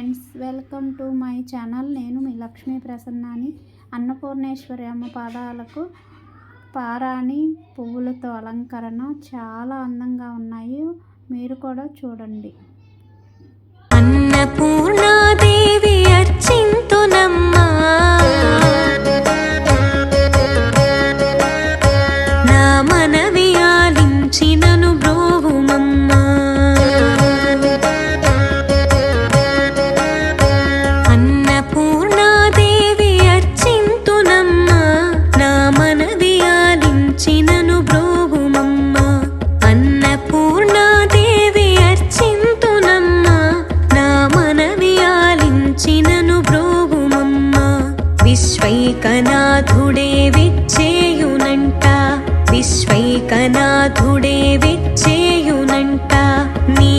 Friends, welcome to my channel. నేను మీ లక్ష్మీ ప్రసన్నాని. అన్నపూర్ణేశ్వరి అమ్మ పాదాలకు పారాణి పువ్వులతో అలంకరణ చాలా అందంగా ఉన్నాయి. మీరు కూడా చూడండి. అన్నపూర్ణాదేవి అర్చింతునమ్మా, నా మనవి ఆలించినను బ్రోవుమమ్మా. అన్నపూర్ణాదేవి అర్చింతునమ్మా, నా మనవి ఆలించినను బ్రోవుమమ్మా. అన్నపూర్ణాదేవి అర్చింతునమ్మా, నా మనవి ఆలించినను బ్రోవుమమ్మా. విశ్వైకనాథుడే విచ్చేయునంట, విశ్వైకనాథుడే విచ్చేయునంట, నీ